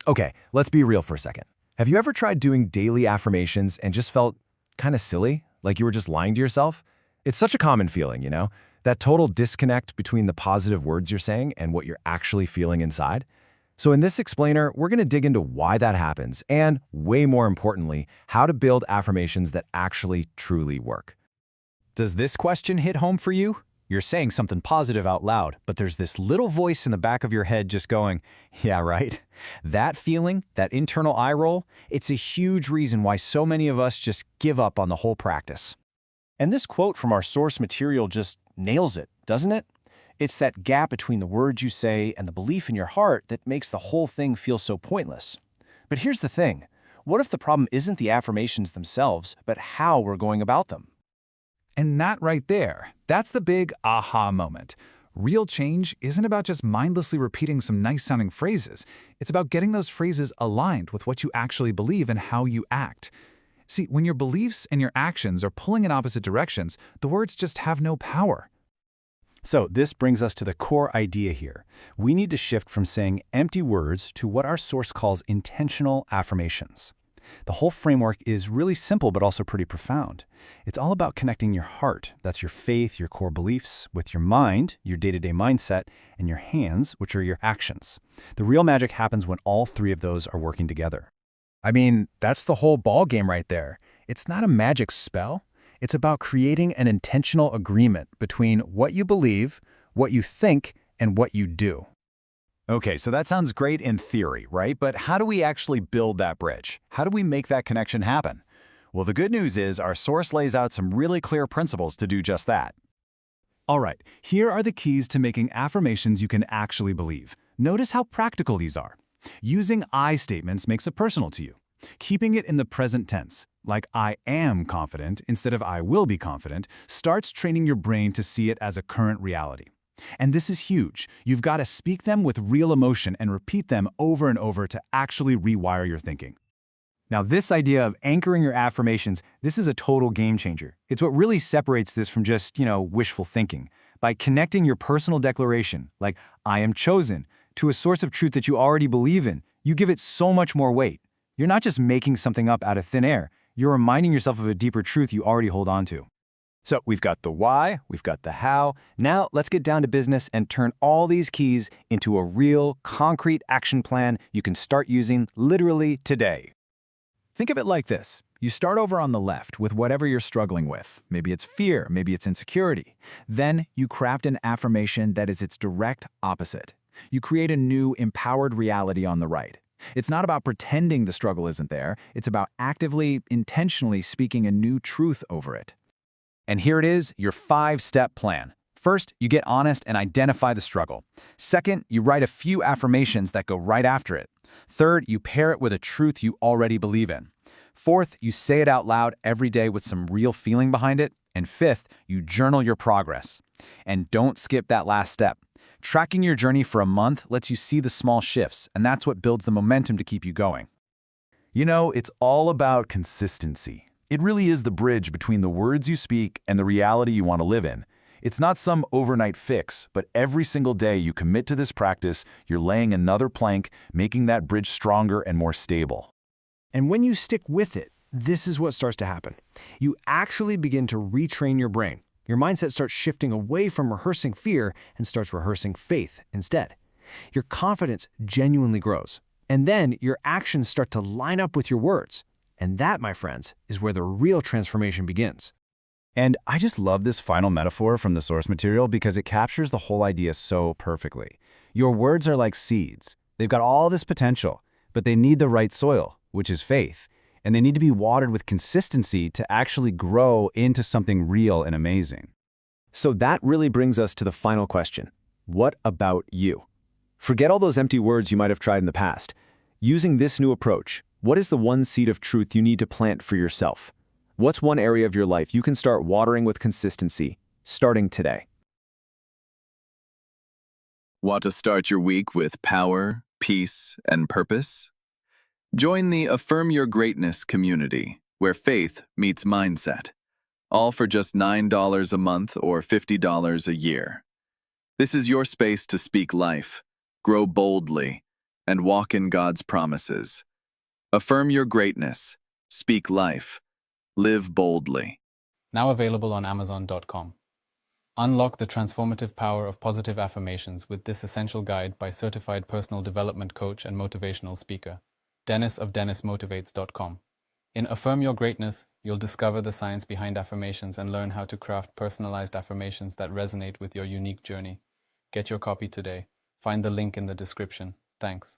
Okay, let's be real for a second. Have you ever tried doing daily affirmations and just felt kind of silly, like you were just lying to yourself? It's such a common feeling, you know? That total disconnect between the positive words you're saying and what you're actually feeling inside. So in this explainer, we're going to dig into why that happens and, way more importantly, how to build affirmations that actually truly work. Does this question hit home for you? You're saying something positive out loud, but there's this little voice in the back of your head just going, yeah, right? That feeling, that internal eye roll, it's a huge reason why so many of us just give up on the whole practice. And this quote from our source material just nails it, doesn't it? It's that gap between the words you say and the belief in your heart that makes the whole thing feel so pointless. But here's the thing. What if the problem isn't the affirmations themselves, but how we're going about them? And that right there, that's the big aha moment. Real change isn't about just mindlessly repeating some nice-sounding phrases. It's about getting those phrases aligned with what you actually believe and how you act. See, when your beliefs and your actions are pulling in opposite directions, the words just have no power. So this brings us to the core idea here. We need to shift from saying empty words to what our source calls intentional affirmations. The whole framework is really simple but also pretty profound. It's all about connecting your heart, that's your faith, your core beliefs, with your mind, your day-to-day mindset, and your hands, which are your actions. The real magic happens when all three of those are working together. I mean, that's the whole ball game right there. It's not a magic spell. It's about creating an intentional agreement between what you believe, what you think, and what you do. Okay, so that sounds great in theory, right? But how do we actually build that bridge? How do we make that connection happen? Well, the good news is our source lays out some really clear principles to do just that. All right, here are the keys to making affirmations you can actually believe. Notice how practical these are. Using I statements makes it personal to you. Keeping it in the present tense, like I am confident instead of I will be confident, starts training your brain to see it as a current reality. And this is huge. You've got to speak them with real emotion and repeat them over and over to actually rewire your thinking. Now, this idea of anchoring your affirmations, this is a total game changer. It's what really separates this from just, wishful thinking. By connecting your personal declaration, like I am chosen, to a source of truth that you already believe in, you give it so much more weight. You're not just making something up out of thin air. You're reminding yourself of a deeper truth you already hold on to. So we've got the why, we've got the how. Now let's get down to business and turn all these keys into a real, concrete action plan you can start using literally today. Think of it like this. You start over on the left with whatever you're struggling with. Maybe it's fear, maybe it's insecurity. Then you craft an affirmation that is its direct opposite. You create a new, empowered reality on the right. It's not about pretending the struggle isn't there. It's about actively, intentionally speaking a new truth over it. And here it is, your 5-step plan. First, you get honest and identify the struggle. Second, you write a few affirmations that go right after it. Third, you pair it with a truth you already believe in. Fourth, you say it out loud every day with some real feeling behind it. And fifth, you journal your progress. And don't skip that last step. Tracking your journey for a month lets you see the small shifts, and that's what builds the momentum to keep you going. You know, it's all about consistency. It really is the bridge between the words you speak and the reality you want to live in. It's not some overnight fix, but every single day you commit to this practice, you're laying another plank, making that bridge stronger and more stable. And when you stick with it, this is what starts to happen. You actually begin to retrain your brain. Your mindset starts shifting away from rehearsing fear and starts rehearsing faith instead. Your confidence genuinely grows. And then your actions start to line up with your words. And that, my friends, is where the real transformation begins. And I just love this final metaphor from the source material because it captures the whole idea so perfectly. Your words are like seeds. They've got all this potential, but they need the right soil, which is faith. And they need to be watered with consistency to actually grow into something real and amazing. So that really brings us to the final question. What about you? Forget all those empty words you might have tried in the past. Using this new approach, what is the one seed of truth you need to plant for yourself? What's one area of your life you can start watering with consistency, starting today? Want to start your week with power, peace, and purpose? Join the Affirm Your Greatness community, where faith meets mindset, all for just $9 a month or $50 a year. This is your space to speak life, grow boldly, and walk in God's promises. Affirm your greatness, speak life, live boldly. Now available on Amazon.com. Unlock the transformative power of positive affirmations with this essential guide by certified personal development coach and motivational speaker, Dennis of DennisMotivates.com. In Affirm Your Greatness, you'll discover the science behind affirmations and learn how to craft personalized affirmations that resonate with your unique journey. Get your copy today. Find the link in the description. Thanks.